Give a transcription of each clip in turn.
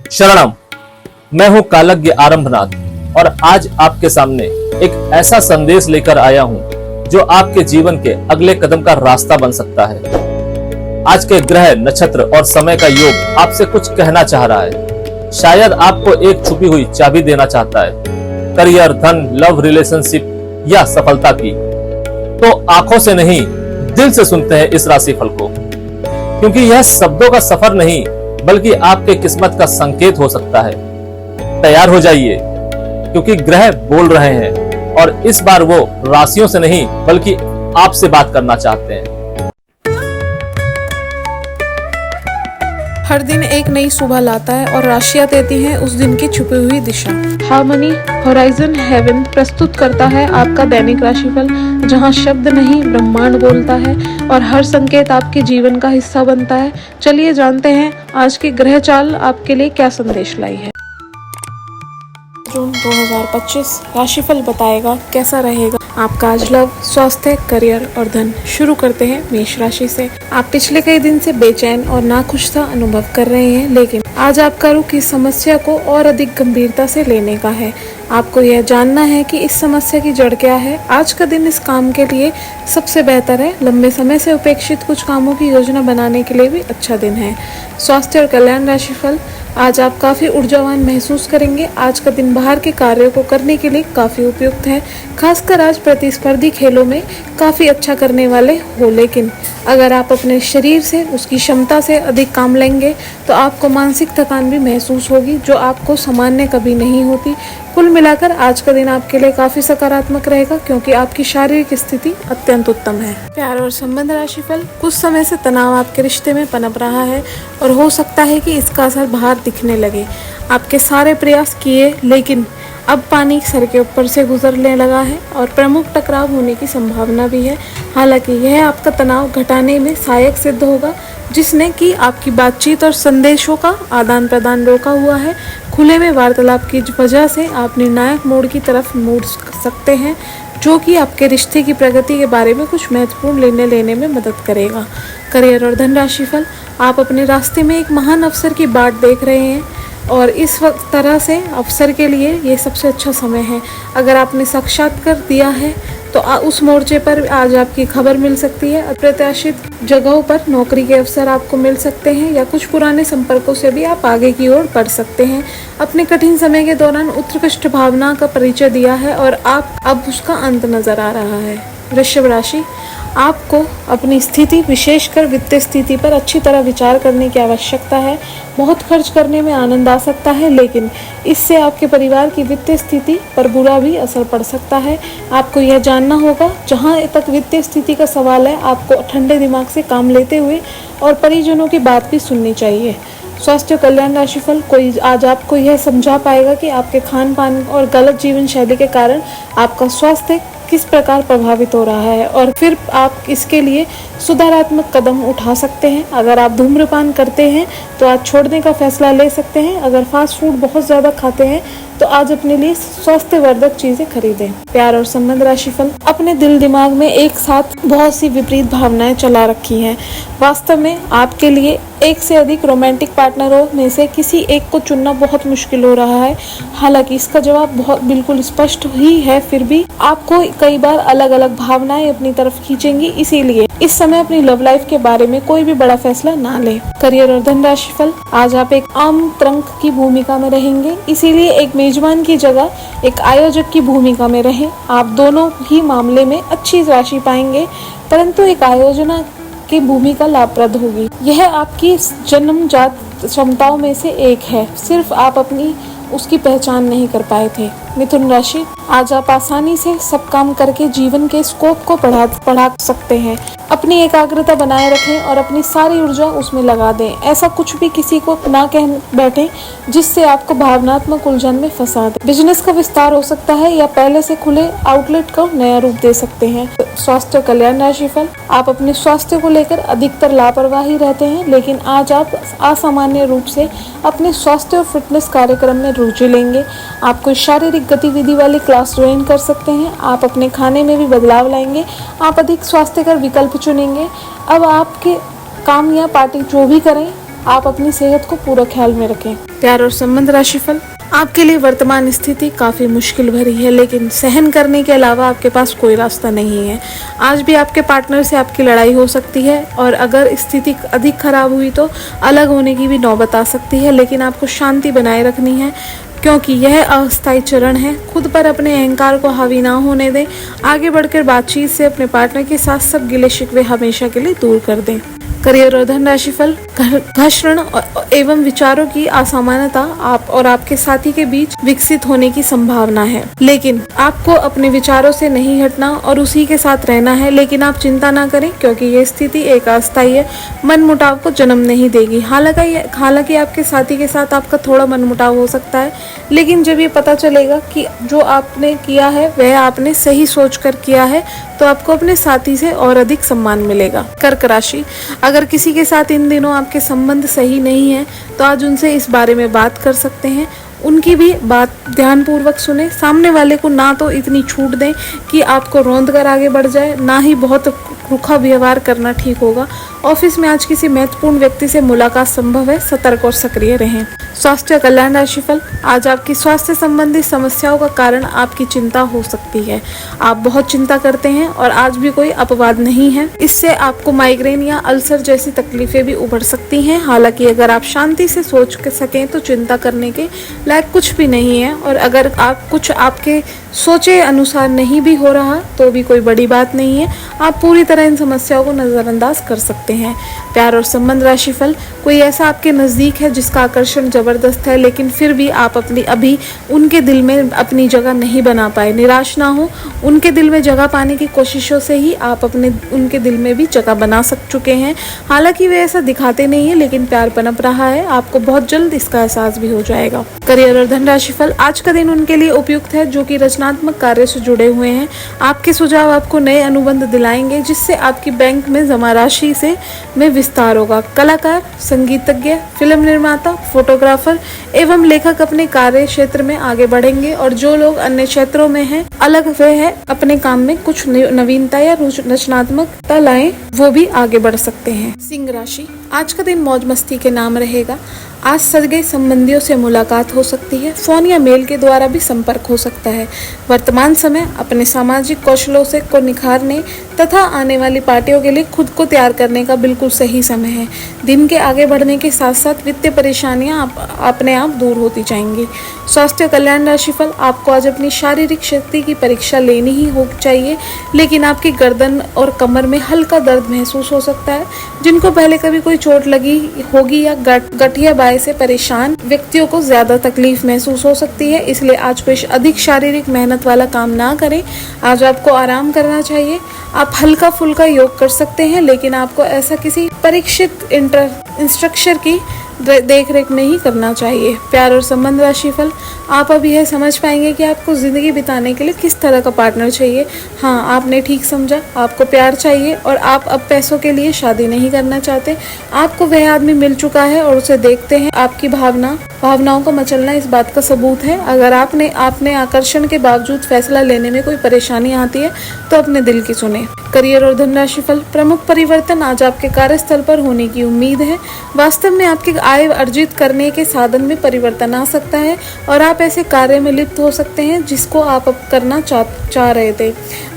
शरणम। मैं हूं कालज्ञ आरंभनाथ और आज आपके सामने एक ऐसा संदेश लेकर आया हूं जो आपके जीवन के अगले कदम का रास्ता बन सकता है। आज के ग्रह, नक्षत्र और समय का योग आपसे कुछ कहना चाह रहा है। शायद आपको एक छुपी हुई चाबी देना चाहता है, करियर, धन, लव, रिलेशनशिप या सफलता की। तो आंखों से नहीं, दिल से सुनते हैं इस राशिफल को, क्योंकि यह शब्दों का सफर नहीं बल्कि आपके किस्मत का संकेत हो सकता है। तैयार हो जाइए, क्योंकि ग्रह बोल रहे हैं और इस बार वो राशियों से नहीं बल्कि आपसे बात करना चाहते हैं। हर दिन एक नई सुबह लाता है और राशियां देती हैं उस दिन की छुपी हुई दिशा। हार्मनी होराइजन हेवन प्रस्तुत करता है आपका दैनिक राशिफल, जहां शब्द नहीं ब्रह्मांड बोलता है और हर संकेत आपके जीवन का हिस्सा बनता है। चलिए जानते हैं आज की ग्रह चाल आपके लिए क्या संदेश लाई है। जून 2025 राशिफल बताएगा कैसा रहेगा आपका आज लव, स्वास्थ्य, करियर और धन। शुरू करते हैं मेष राशि से। आप पिछले कई दिन से बेचैन और नाखुश सा अनुभव कर रहे हैं, लेकिन आज आपका रुख इस समस्या को और अधिक गंभीरता से लेने का है। आपको यह जानना है कि इस समस्या की जड़ क्या है। आज का दिन इस काम के लिए सबसे बेहतर है। लंबे समय से उपेक्षित कुछ कामों की योजना बनाने के लिए भी अच्छा दिन है। स्वास्थ्य और कल्याण राशिफल। आज आप काफी ऊर्जावान महसूस करेंगे। आज का दिन बाहर के कार्यों को करने के लिए काफी उपयुक्त है। खासकर आज प्रतिस्पर्धी खेलों में काफी अच्छा करने वाले हो, लेकिन अगर आप अपने शरीर से उसकी क्षमता से अधिक काम लेंगे तो आपको मानसिक थकान भी महसूस होगी, जो आपको सामान्य कभी नहीं होती। कुल मिलाकर आज का दिन आपके लिए काफी सकारात्मक रहेगा, क्योंकि आपकी शारीरिक स्थिति अत्यंत उत्तम है। प्यार और संबंध राशिफल। कुछ समय से तनाव आपके रिश्ते में पनप रहा है और हो सकता है कि इसका असर बाहर दिखने लगे। आपके सारे प्रयास किए, लेकिन अब पानी सर के ऊपर से गुजरने लगा है और प्रमुख टकराव होने की संभावना भी है। हालांकि यह आपका तनाव घटाने में सहायक सिद्ध होगा, जिसने कि आपकी बातचीत और संदेशों का आदान प्रदान रोका हुआ है। खुले में वार्तालाप की वजह से आप निर्णायक मोड़ की तरफ मुड़ सकते हैं, जो कि आपके रिश्ते की प्रगति के बारे में कुछ महत्वपूर्ण निर्णय लेने में मदद करेगा। करियर और धन राशिफल। आप अपने रास्ते में एक महान अवसर की बाट देख रहे हैं और इस वक्त तरह से अवसर के लिए ये सबसे अच्छा समय है। अगर आपने साक्षात्कार दिया है तो उस मोर्चे पर आज आपकी खबर मिल सकती है। अप्रत्याशित जगहों पर नौकरी के अवसर आपको मिल सकते हैं या कुछ पुराने संपर्कों से भी आप आगे की ओर बढ़ सकते हैं। अपने कठिन समय के दौरान उत्कृष्ट भावना का परिचय दिया है और आप अब उसका अंत नजर आ रहा है। वृषभ राशि। आपको अपनी स्थिति, विशेषकर वित्तीय स्थिति पर अच्छी तरह विचार करने की आवश्यकता है। बहुत खर्च करने में आनंद आ सकता है, लेकिन इससे आपके परिवार की वित्तीय स्थिति पर बुरा भी असर पड़ सकता है। आपको यह जानना होगा, जहां तक वित्तीय स्थिति का सवाल है, आपको ठंडे दिमाग से काम लेते हुए और परिजनों की बात भी सुननी चाहिए। स्वास्थ्य कल्याण राशिफल। कोई आज आपको यह समझा पाएगा कि आपके खान पान और गलत जीवन शैली के कारण आपका स्वास्थ्य किस प्रकार प्रभावित हो रहा है और फिर आप इसके लिए सुधारात्मक कदम उठा सकते हैं। अगर आप धूम्रपान करते हैं तो आज छोड़ने का फैसला ले सकते हैं। अगर फास्ट फूड बहुत ज़्यादा खाते हैं तो आज अपने लिए स्वास्थ्यवर्धक चीज़ें खरीदें। प्यार और संबंध राशिफल। अपने दिल दिमाग में एक साथ बहुत सी विपरीत भावनाएं चला रखी हैं। वास्तव में आपके लिए एक से अधिक रोमांटिक पार्टनरों में से किसी एक को चुनना बहुत मुश्किल हो रहा है। हालांकि इसका जवाब बिल्कुल स्पष्ट ही है, फिर भी आपको कई बार अलग अलग भावनाएं अपनी तरफ खींचेंगी। इसीलिए इस समय अपनी लव लाइफ के बारे में कोई भी बड़ा फैसला ना लें। करियर और धन राशिफल। आज आप एक आमंत्रक की भूमिका में रहेंगे, इसीलिए एक मेजबान की जगह एक आयोजक की भूमिका में रहें। आप दोनों ही मामले में अच्छी राशि पाएंगे, परंतु एक आयोजना की भूमिका लाभप्रद होगी। यह आपकी जन्मजात क्षमताओं में से एक है, सिर्फ आप अपनी उसकी पहचान नहीं कर पाए थे। मिथुन राशि। आज आप आसानी से सब काम करके जीवन के स्कोप को बढ़ा सकते हैं। अपनी एकाग्रता बनाए रखें और अपनी सारी ऊर्जा उसमें लगा दें। ऐसा कुछ भी किसी को ना कह बैठें जिससे आपको भावनात्मक उलझन में फंसा दे। बिजनेस का विस्तार हो सकता है या पहले से खुले आउटलेट को नया रूप दे सकते हैं। स्वास्थ्य कल्याण राशिफल। आप अपने स्वास्थ्य को लेकर अधिकतर लापरवाही रहते हैं, लेकिन आज आप असामान्य रूप से अपने स्वास्थ्य और फिटनेस कार्यक्रम में रुचि लेंगे। आप कोई शारीरिक गतिविधि वाली क्लास ज्वाइन कर सकते हैं। आप अपने खाने में भी बदलाव लाएंगे। आप अधिक स्वास्थ्यकर विकल्प चुनेंगे। अब आपके काम या पार्टी जो भी करें, आप अपनी सेहत को पूरा ख्याल में रखें। प्यार और संबंध राशिफल, आपके लिए वर्तमान स्थिति काफी मुश्किल भरी है, लेकिन सहन करने के अलावा आपके पास कोई रास्ता नहीं है। आज भी आपके पार्टनर से आपकी लड़ाई हो सकती है और अगर स्थिति अधिक खराब हुई तो अलग होने की भी नौबत आ सकती है, लेकिन आपको शांति बनाए रखनी है क्योंकि यह अस्थायी चरण है। खुद पर अपने अहंकार को हावी ना होने दें। आगे बढ़कर बातचीत से अपने पार्टनर के साथ सब गिले शिकवे हमेशा के लिए दूर कर दें। करियर और धन राशिफल, घर्षण एवं विचारों की असामान्यता आप और आपके साथी के बीच विकसित होने की संभावना है, लेकिन आपको अपने विचारों से नहीं हटना और उसी के साथ रहना है। लेकिन आप चिंता ना करें क्योंकि ये स्थिति एक अस्थायी है, मनमुटाव को जन्म नहीं देगी। हालांकि आपके साथी के साथ आपका थोड़ा मनमुटाव हो सकता है, लेकिन जब ये पता चलेगा कि जो आपने किया है वह आपने सही सोचकर किया है तो आपको अपने साथी से और अधिक सम्मान मिलेगा। कर्क राशि, अगर किसी के साथ इन दिनों आपके संबंध सही नहीं है तो आज उनसे इस बारे में बात कर सकते हैं। उनकी भी बात ध्यानपूर्वक सुने। सामने वाले को ना तो इतनी छूट दें कि आपको रौंद कर आगे बढ़ जाए, ना ही बहुत रूखा व्यवहार करना ठीक होगा। ऑफिस में आज किसी महत्वपूर्ण व्यक्ति से मुलाकात संभव है, सतर्क और सक्रिय रहें। स्वास्थ्य कल्याण राशिफल, आज आपकी स्वास्थ्य संबंधी समस्याओं का कारण आपकी चिंता हो सकती है। आप बहुत चिंता करते हैं और आज भी कोई अपवाद नहीं है। इससे आपको माइग्रेन या अल्सर जैसी तकलीफें भी उभर सकती हैं। हालांकि अगर आप शांति से सोच सकें तो चिंता करने के लायक कुछ भी नहीं है, और अगर आप कुछ आपके सोचे अनुसार नहीं भी हो रहा तो भी कोई बड़ी बात नहीं है। आप पूरी तरह इन समस्याओं को नजरअंदाज कर सकते हैं। प्यार और संबंध राशिफल, कोई ऐसा आपके नजदीक है जिसका आकर्षण जबरदस्त है, लेकिन फिर भी आप अभी उनके दिल में अपनी जगह नहीं बना पाए। निराश ना हो, उनके दिल में जगह पाने की कोशिशों से ही आप उनके दिल में भी जगह बना चुके हैं। हालांकि वे ऐसा दिखाते नहीं है, लेकिन प्यार पनप रहा है। आपको बहुत जल्द इसका एहसास भी हो जाएगा। करियर और धन राशिफल, आज का दिन उनके लिए उपयुक्त है जो कि रचनात्मक कार्य से जुड़े हुए हैं। आपके सुझाव आपको नए अनुबंध दिलाएंगे जिससे आपकी बैंक में जमा राशि में विस्तार होगा। कलाकार, संगीतज्ञ, फिल्म निर्माता, फोटोग्राफर एवं लेखक अपने कार्य क्षेत्र में आगे बढ़ेंगे, और जो लोग अन्य क्षेत्रों में हैं अलग वे है अपने काम में कुछ नवीनता या रचनात्मकता लाएं, वो भी आगे बढ़ सकते हैं। सिंह राशि, आज का दिन मौज मस्ती के नाम रहेगा। आज सगे संबंधियों से मुलाकात हो सकती है। फोन या मेल के द्वारा भी संपर्क हो सकता है। वर्तमान समय अपने सामाजिक कौशलों को निखारने तथा आने वाली पार्टियों के लिए खुद को तैयार करने का बिल्कुल सही समय है। दिन के आगे बढ़ने के साथ साथ वित्तीय परेशानियां अपने आप दूर होती जाएंगी। स्वास्थ्य कल्याण राशिफल, आपको आज अपनी शारीरिक शक्ति की परीक्षा लेनी ही हो चाहिए, लेकिन आपकी गर्दन और कमर में हल्का दर्द महसूस हो सकता है। जिनको पहले कभी कोई चोट लगी होगी या गठिया बाय से परेशान व्यक्तियों को ज्यादा तकलीफ महसूस हो सकती है, इसलिए आज कोई अधिक शारीरिक मेहनत वाला काम ना करें। आज आपको आराम करना चाहिए। आप हल्का फुल्का योग कर सकते हैं, लेकिन आपको ऐसा किसी परीक्षित इंस्ट्रक्टर की देख रेख में ही करना चाहिए। प्यार और संबंध राशिफल, आप अब यह समझ पाएंगे कि आपको जिंदगी बिताने के लिए किस तरह का पार्टनर चाहिए। हाँ, आपने ठीक समझा, आपको प्यार चाहिए और आप अब पैसों के लिए शादी नहीं करना चाहते। आपको वह आदमी मिल चुका है और उसे देखते हैं। आपकी भावनाओं का मचलना इस बात का सबूत है। अगर आपने आकर्षण के बावजूद फैसला लेने में कोई परेशानी आती है तो अपने दिल की सुने। करियर और धन राशिफल, प्रमुख परिवर्तन आज आपके कार्यस्थल पर होने की उम्मीद है। वास्तव में आपके आय अर्जित करने के साधन में परिवर्तन आ सकता है और आप ऐसे कार्य में लिप्त हो सकते हैं जिसको आप अब करना चाह रहे थे,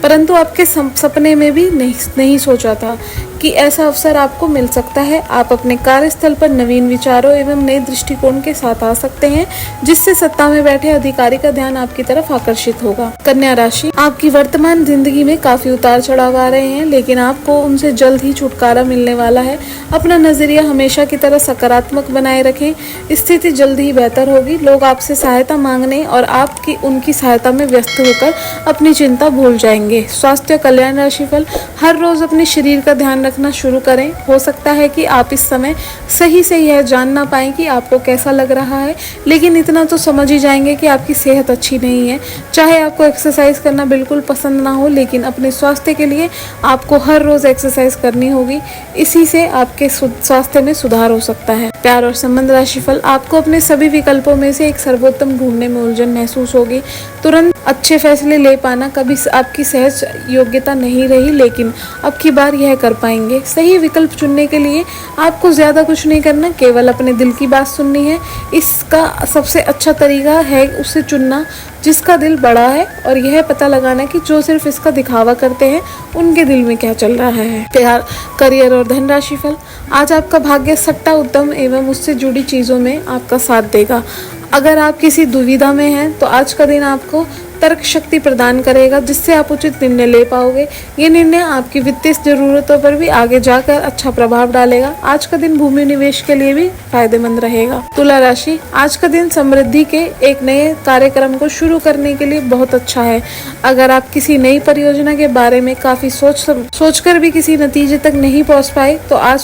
परंतु आपके सपने में भी नहीं सोचा था कि ऐसा अवसर आपको मिल सकता है। आप अपने कार्यस्थल पर नवीन विचारों एवं नए दृष्टिकोण के साथ आ सकते हैं, जिससे सत्ता में बैठे अधिकारी का ध्यान आपकी तरफ आकर्षित होगा। कन्या राशि, आपकी वर्तमान जिंदगी में काफी उतार चढ़ाव आ रहे हैं, लेकिन आपको उनसे जल्द ही छुटकारा मिलने वाला है। अपना नजरिया हमेशा की तरह सकारात्मक बनाए रखें, स्थिति जल्द ही बेहतर होगी। लोग आपसे सहायता मांगने और आपकी उनकी सहायता में व्यस्त होकर अपनी चिंता भूल जाएंगे। स्वास्थ्य कल्याण राशिफल, हर रोज अपने शरीर का ध्यान रखना शुरू करें। हो सकता है कि आप इस समय सही से यह जान ना पाएं कि आपको कैसा लग रहा है, लेकिन इतना तो समझ ही जाएंगे कि आपकी सेहत अच्छी नहीं है। चाहे आपको एक्सरसाइज करना बिल्कुल पसंद ना हो, लेकिन अपने स्वास्थ्य के लिए आपको हर रोज एक्सरसाइज करनी होगी। इसी से आपके स्वास्थ्य में सुधार हो सकता है। प्यार और संबंध राशिफल, आपको अपने सभी विकल्पों में से एक सर्वोत्तम ढूंढने में उलझन महसूस होगी। तुरंत अच्छे फैसले ले पाना कभी आपकी सहज योग्यता नहीं रही, लेकिन अब की बार यह कर पाएंगे। पाएंगे। सही विकल्प चुनने के लिए आपको ज़्यादा कुछ नहीं करना, केवल अपने दिल की बात सुननी है। इसका सबसे अच्छा तरीका है उसे चुनना जिसका दिल बड़ा है, और यह पता लगाना कि जो सिर्फ इसका दिखावा करते हैं उनके दिल में क्या चल रहा है। प्यार, करियर और धन राशि फल। आज आपका भाग्य सट्टा उद्यम एवं उससे जुड़ी चीज़ों में आपका साथ देगा। अगर आप किसी दुविधा में हैं तो आज का दिन आपको तर्क शक्ति प्रदान करेगा, जिससे आप उचित निर्णय ले पाओगे। ये निर्णय आपकी वित्तीय जरूरतों पर भी आगे जाकर अच्छा प्रभाव डालेगा। आज का दिन भूमि निवेश के लिए भी फायदेमंद रहेगा। तुला राशि, आज का दिन समृद्धि के एक नए कार्यक्रम को शुरू करने के लिए बहुत अच्छा है। अगर आप किसी नई परियोजना के बारे में काफी सोचकर भी किसी नतीजे तक नहीं पहुंच पाए तो आज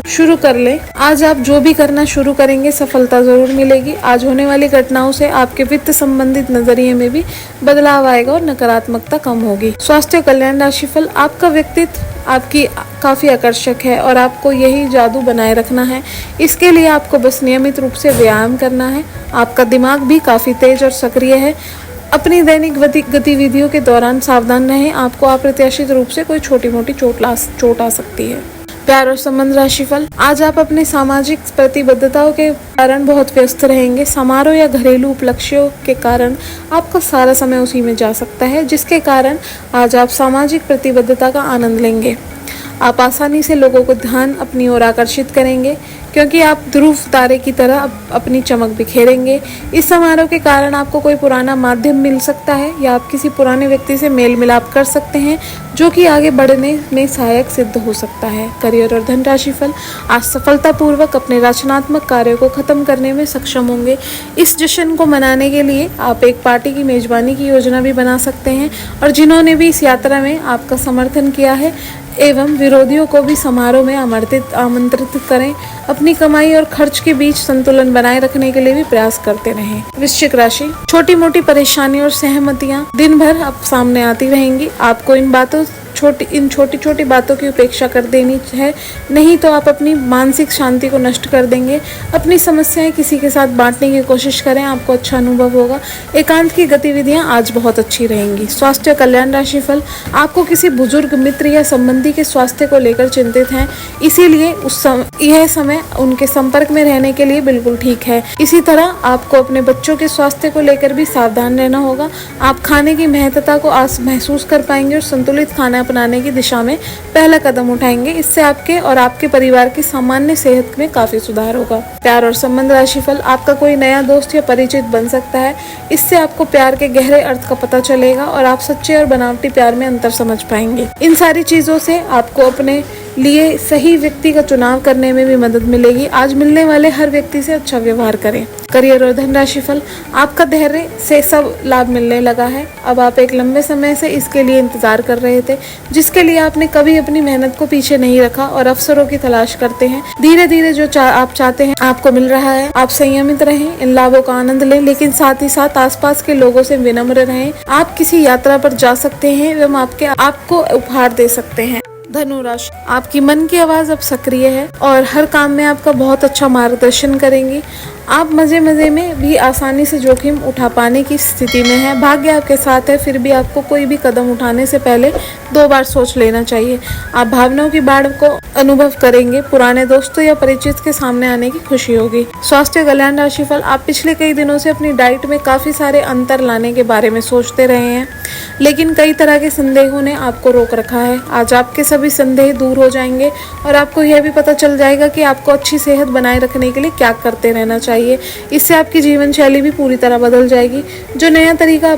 शुरू कर लें। आज आप जो भी करना शुरू करेंगे सफलता जरूर मिलेगी। आज होने वाली घटनाओं से आपके वित्त संबंधित नजरिए में भी बदलाव आएगा और नकारात्मकता कम होगी। स्वास्थ्य कल्याण राशिफल, आपका व्यक्तित्व आपकी काफी आकर्षक है और आपको यही जादू बनाए रखना है। इसके लिए आपको बस नियमित रूप से व्यायाम करना है। आपका दिमाग भी काफी तेज और सक्रिय है। अपनी दैनिक गतिविधियों के दौरान सावधान रहें, आपको अप्रत्याशित रूप से कोई छोटी मोटी चोट आ सकती है। प्यार और संबंध राशिफल, आज आप अपने सामाजिक प्रतिबद्धताओं के कारण बहुत व्यस्त रहेंगे। समारोह या घरेलू उपलक्ष्यों के कारण आपका सारा समय उसी में जा सकता है, जिसके कारण आज आप सामाजिक प्रतिबद्धता का आनंद लेंगे। आप आसानी से लोगों को ध्यान अपनी ओर आकर्षित करेंगे, क्योंकि आप ध्रुव तारे की तरह अपनी चमक बिखेरेंगे। इस समारोह के कारण आपको कोई पुराना माध्यम मिल सकता है या आप किसी पुराने व्यक्ति से मेल मिलाप कर सकते हैं, जो कि आगे बढ़ने में सहायक सिद्ध हो सकता है। करियर और धन राशिफल, आज सफलतापूर्वक अपने रचनात्मक कार्यों को खत्म करने में सक्षम होंगे। इस जश्न को मनाने के लिए आप एक पार्टी की मेजबानी की योजना भी बना सकते हैं, और जिन्होंने भी इस यात्रा में आपका समर्थन किया है एवं विरोधियों को भी समारोह में आमंत्रित करें। अपनी कमाई और खर्च के बीच संतुलन बनाए रखने के लिए भी प्रयास करते रहें। वृश्चिक राशि, छोटी मोटी परेशानी और सहमतियां दिन भर अब सामने आती रहेंगी। आपको इन छोटी छोटी बातों की उपेक्षा कर देनी है, नहीं तो आप अपनी मानसिक शांति को नष्ट कर देंगे। अपनी समस्याएं किसी के साथ बांटने की कोशिश करें, आपको अच्छा अनुभव होगा। एकांत की गतिविधियां आज बहुत अच्छी रहेंगी। स्वास्थ्य कल्याण राशिफल, आपको किसी बुजुर्ग मित्र या संबंधी के स्वास्थ्य को लेकर चिंतित हैं, इसीलिए यह समय उनके संपर्क में रहने के लिए बिल्कुल ठीक है। इसी तरह आपको अपने बच्चों के स्वास्थ्य को लेकर भी सावधान रहना होगा। आप खाने की महत्ता को आज महसूस कर पाएंगे और संतुलित खाना अपनाने की दिशा में पहला कदम उठाएंगे। इससे आपके और आपके परिवार की सामान्य सेहत में काफी सुधार होगा। प्यार और संबंध राशिफल, आपका कोई नया दोस्त या परिचित बन सकता है। इससे आपको प्यार के गहरे अर्थ का पता चलेगा और आप सच्चे और बनावटी प्यार में अंतर समझ पाएंगे। इन सारी चीजों से आपको अपने लिए सही व्यक्ति का चुनाव करने में भी मदद मिलेगी। आज मिलने वाले हर व्यक्ति से अच्छा व्यवहार करें। करियर और धन राशिफल, आपका धैर्य से सब लाभ मिलने लगा है। अब आप एक लंबे समय से इसके लिए इंतजार कर रहे थे, जिसके लिए आपने कभी अपनी मेहनत को पीछे नहीं रखा और अवसरों की तलाश करते हैं। धीरे धीरे जो आप चाहते हैं आपको मिल रहा है। आप संयमित रहें, इन लाभों का आनंद लें, लेकिन साथ ही साथ आसपास के लोगों से विनम्र रहें। आप किसी यात्रा पर जा सकते हैं एवं आपको उपहार दे सकते हैं। धनु राशि, आपकी मन की आवाज अब सक्रिय है और हर काम में आपका बहुत अच्छा मार्गदर्शन करेंगी। आप मजे मजे में भी आसानी से जोखिम उठा पाने की स्थिति में है। भाग्य आपके साथ है, फिर भी आपको कोई भी कदम उठाने से पहले 2 बार सोच लेना चाहिए। आप भावनाओं की बाढ़ को अनुभव करेंगे। पुराने दोस्तों या परिचित के सामने आने की खुशी होगी। स्वास्थ्य कल्याण राशिफल, आप पिछले कई दिनों से अपनी डाइट में काफी सारे अंतर लाने के बारे में सोचते रहे हैं, लेकिन कई तरह के संदेहों ने आपको रोक रखा है। आज आपके सभी संदेह दूर हो जाएंगे और आपको यह भी पता चल जाएगा कि आपको अच्छी सेहत बनाए रखने के लिए क्या करते रहना चाहिए। इससे आपकी जीवन शैली भी पूरी तरह बदल जाएगी। जो नया तरीका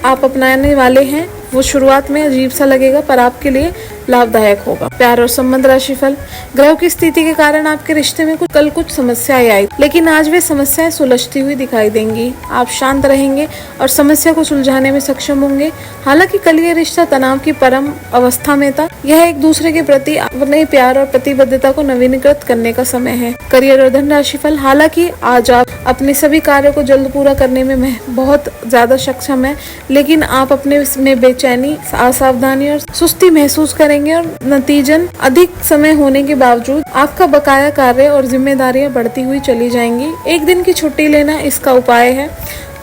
आप अपनाने वाले हैं वो शुरुआत में अजीब सा लगेगा, पर आपके लिए लाभदायक होगा। प्यार और संबंध राशिफल, ग्रहों की स्थिति के कारण आपके रिश्ते में कल कुछ समस्याएं आई, लेकिन आज वे समस्याएं सुलझती हुई दिखाई देंगी। आप शांत रहेंगे और समस्या को सुलझाने में सक्षम होंगे। हालांकि कल ये रिश्ता तनाव की परम अवस्था में था। यह एक दूसरे के प्रति अपने प्यार और प्रतिबद्धता को नवीनीकृत करने का समय है। करियर और धन राशिफल, हालांकि आज आप अपने सभी कार्यों को जल्द पूरा करने में बहुत ज्यादा सक्षम है, लेकिन आप अपने में बेचैनी, असावधानी और सुस्ती महसूस करेंगे और नतीजन अधिक समय होने के बावजूद आपका बकाया कार्य और जिम्मेदारियां बढ़ती हुई चली जाएंगी। एक दिन की छुट्टी लेना इसका उपाय है,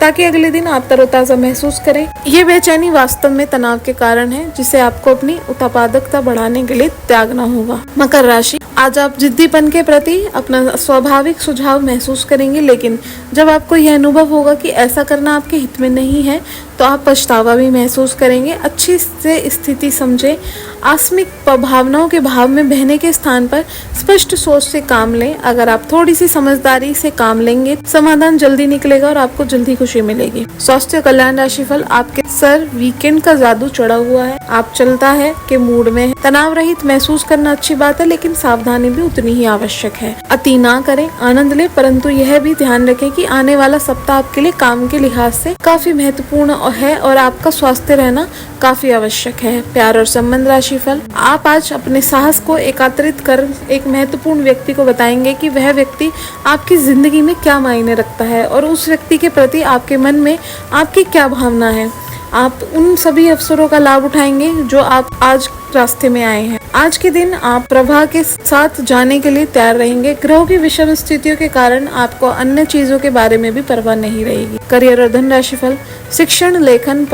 ताकि अगले दिन आप तरोताजा महसूस करें। ये बेचैनी वास्तव में तनाव के कारण है, जिसे आपको अपनी उत्पादकता बढ़ाने के लिए त्यागना होगा। मकर राशि, आज आप जिद्दीपन के प्रति अपना स्वाभाविक सुझाव महसूस करेंगे, लेकिन जब आपको यह अनुभव होगा कि ऐसा करना आपके हित में नहीं है तो आप पछतावा भी महसूस करेंगे। अच्छी से स्थिति समझें। आकस्मिक भावनाओं के भाव में बहने के स्थान पर स्पष्ट सोच से काम लें। अगर आप थोड़ी सी समझदारी से काम लेंगे, समाधान जल्दी निकलेगा और आपको जल्दी खुशी मिलेगी। स्वास्थ्य कल्याण राशिफल, आपके सर वीकेंड का जादू चढ़ा हुआ है। आप चलता है के मूड में है। तनाव रहित महसूस करना अच्छी बात है, लेकिन सावधानी भी उतनी ही आवश्यक है। अति ना करें, आनंद ले, परंतु यह भी ध्यान रखें कि आने वाला सप्ताह आपके लिए काम के लिहाज से काफी महत्वपूर्ण है और आपका स्वास्थ्य रहना काफी आवश्यक है। प्यार और संबंध राशिफल, आप आज अपने साहस को एकत्रित कर एक महत्वपूर्ण व्यक्ति को बताएंगे कि वह व्यक्ति आपकी जिंदगी में क्या मायने रखता है और उस व्यक्ति के प्रति आपके मन में आपकी क्या भावना है। आप उन सभी अवसरों का लाभ उठाएंगे जो आप आज रास्ते में आए हैं। आज के दिन आप प्रवाह के साथ जाने के लिए तैयार रहेंगे। ग्रहों की विषम स्थितियों के कारण आपको अन्य चीजों के बारे में भी परवाह नहीं रहेगी। करियर और धन राशिफल, शिक्षण, लेखन,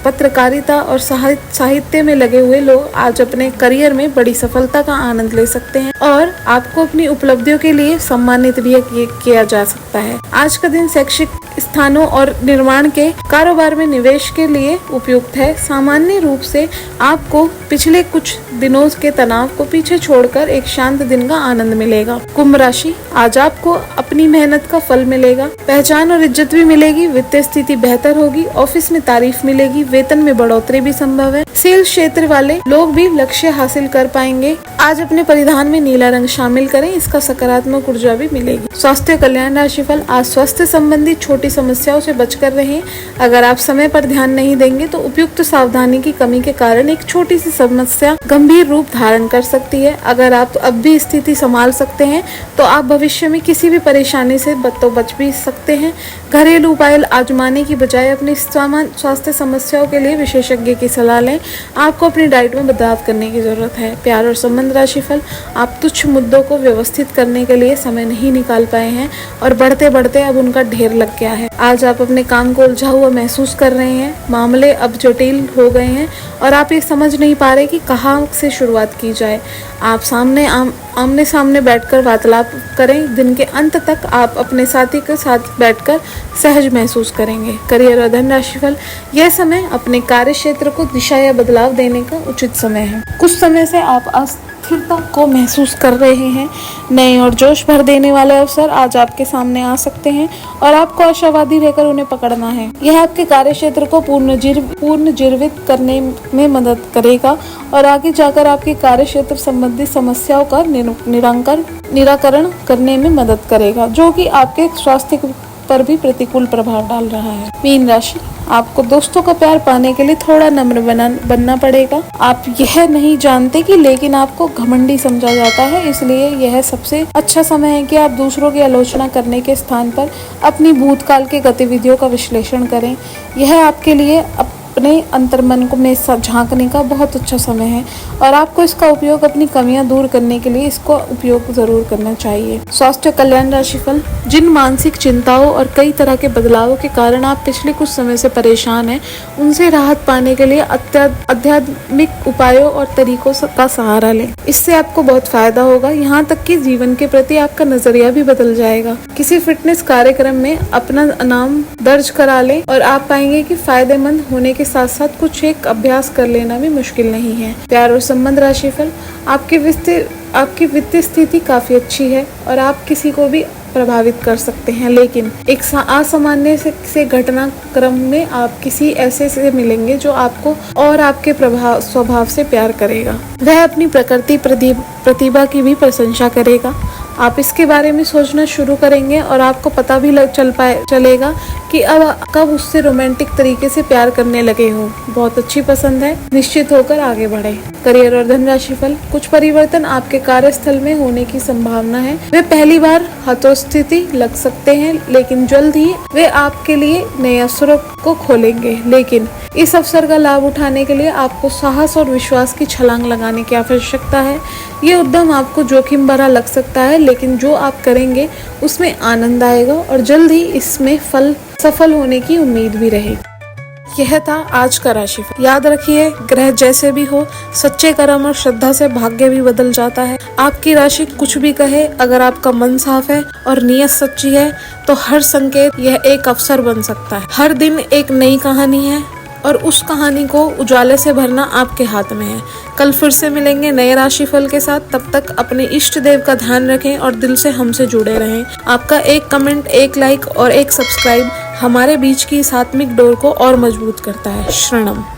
पत्रकारिता और साहित्य में लगे हुए लोग आज अपने करियर में बड़ी सफलता का आनंद ले सकते हैं और आपको अपनी उपलब्धियों के लिए सम्मानित भी किया जा सकता है। आज का दिन शैक्षिक स्थानों और निर्माण के कारोबार में निवेश के लिए उपयुक्त है। सामान्य रूप से आपको पिछले कुछ दिनों के तनाव को पीछे छोड़कर एक शांत दिन का आनंद मिलेगा। कुंभ राशि, आज आपको अपनी मेहनत का फल मिलेगा। पहचान और इज्जत भी मिलेगी। वित्तीय स्थिति बेहतर होगी। ऑफिस में तारीफ मिलेगी। वेतन में बढ़ोतरी भी संभव है। सेल्स क्षेत्र वाले लोग भी लक्ष्य हासिल कर पाएंगे। आज अपने परिधान में नीला रंग शामिल करें, इसका सकारात्मक ऊर्जा भी मिलेगी। स्वास्थ्य कल्याण राशिफल, आज स्वास्थ्य संबंधी छोटी समस्याओं से बचकर रहें। अगर आप समय पर ध्यान नहीं देंगे तो उपयुक्त सावधानी की कमी के कारण एक छोटी सी समस्या गंभीर रूप धारण कर सकती है। अगर आप अब भी स्थिति संभाल सकते हैं तो आप भविष्य में किसी भी परेशानी से बच भी सकते हैं। घरेलू उपाय आजमाने की बजाय अपनी स्वास्थ्य समस्याओं के लिए विशेषज्ञ की सलाह लें। आपको अपनी डाइट में बदलाव करने की जरूरत है। प्यार और संबंध राशिफल, आप तुच्छ मुद्दों को व्यवस्थित करने के लिए समय नहीं निकाल पाए हैं और बढ़ते बढ़ते अब उनका ढेर लग गया है। आज आप अपने काम को उलझा हुआ महसूस कर रहे हैं। मामले अब जटिल हो गए हैं और आप ये समझ नहीं पा रहे कि कहाँ से शुरुआत की जाए। आप आमने सामने बैठकर वार्तालाप करें। दिन के अंत तक आप अपने साथी के साथ बैठकर सहज महसूस करेंगे। करियर और धन राशिफल, यह समय अपने कार्य क्षेत्र को दिशा या बदलाव देने का उचित समय है। कुछ समय से आप अस्थिरता को महसूस कर रहे हैं। नए और जोश भर देने वाले अवसर आज आपके सामने आ सकते हैं और आपको आशावादी रहकर उन्हें पकड़ना है। यह आपके कार्य क्षेत्र को पुनर्जीवित करने में मदद करेगा और आगे जाकर आपके कार्य क्षेत्र संबंधी समस्याओं का निराकरण करने में मदद करेगा, जो कि आपके स्वास्थ्य पर भी प्रतिकूल प्रभाव डाल रहा है। मीन राशि, आपको दोस्तों का प्यार पाने के लिए थोड़ा नम्र बनना पड़ेगा। आप यह नहीं जानते कि लेकिन आपको घमंडी समझा जाता है, इसलिए यह सबसे अच्छा समय है कि आप दूसरों की आलोचना करने के स्थान पर अपनी भूतकाल के गतिविधियों का विश्लेषण करें। यह आपके लिए अपने अंतर्मन को में झांकने का बहुत अच्छा समय है और आपको इसका उपयोग अपनी कमियां दूर करने के लिए इसको उपयोग जरूर करना चाहिए। स्वास्थ्य कल्याण राशिफल, जिन मानसिक चिंताओं और कई तरह के बदलावों के कारण आप पिछले कुछ समय से परेशान हैं, उनसे राहत पाने के लिए आध्यात्मिक उपायों और तरीकों का सहारा लें। इससे आपको बहुत फायदा होगा। यहाँ तक कि जीवन के प्रति आपका नजरिया भी बदल जाएगा। किसी फिटनेस कार्यक्रम में अपना नाम दर्ज करा लें और आप पाएंगे कि फायदेमंद होने के साथ साथ कुछ एक अभ्यास कर लेना भी मुश्किल नहीं है। प्यार और संबंध राशिफल, आपकी वित्तीय स्थिति काफी अच्छी है और आप किसी को भी प्रभावित कर सकते हैं, लेकिन एक असामान्य से घटनाक्रम में आप किसी ऐसे से मिलेंगे जो आपको और आपके स्वभाव से प्यार करेगा। वह अपनी प्रकृति प्रतिभा की भी प्रशंसा करेगा। आप इसके बारे में सोचना शुरू करेंगे और आपको पता भी चलेगा कि अब कब उससे रोमांटिक तरीके से प्यार करने लगे हो। बहुत अच्छी पसंद है, निश्चित होकर आगे बढ़े। करियर और धन राशिफल, कुछ परिवर्तन आपके कार्यस्थल में होने की संभावना है। वे पहली बार हतोस्थिति लग सकते हैं, लेकिन जल्द ही वे आपके लिए नए अवसरों को खोलेंगे। लेकिन इस अवसर का लाभ उठाने के लिए आपको साहस और विश्वास की छलांग लगाने की आवश्यकता है। ये उद्यम आपको जोखिम भरा लग सकता है, लेकिन जो आप करेंगे उसमें आनंद आएगा और जल्द ही इसमें सफल होने की उम्मीद भी रहेगी। यह था आज का राशिफल। याद रखिए, ग्रह जैसे भी हो, सच्चे कर्म और श्रद्धा से भाग्य भी बदल जाता है। आपकी राशि कुछ भी कहे, अगर आपका मन साफ है और नीयत सच्ची है तो हर संकेत यह एक अवसर बन सकता है। हर दिन एक नई कहानी है और उस कहानी को उजाले से भरना आपके हाथ में है। कल फिर से मिलेंगे नए राशिफल के साथ। तब तक अपने इष्ट देव का ध्यान रखें और दिल से हमसे जुड़े रहें। आपका एक कमेंट, एक लाइक और एक सब्सक्राइब हमारे बीच की इस आत्मिक डोर को और मजबूत करता है। शरणम।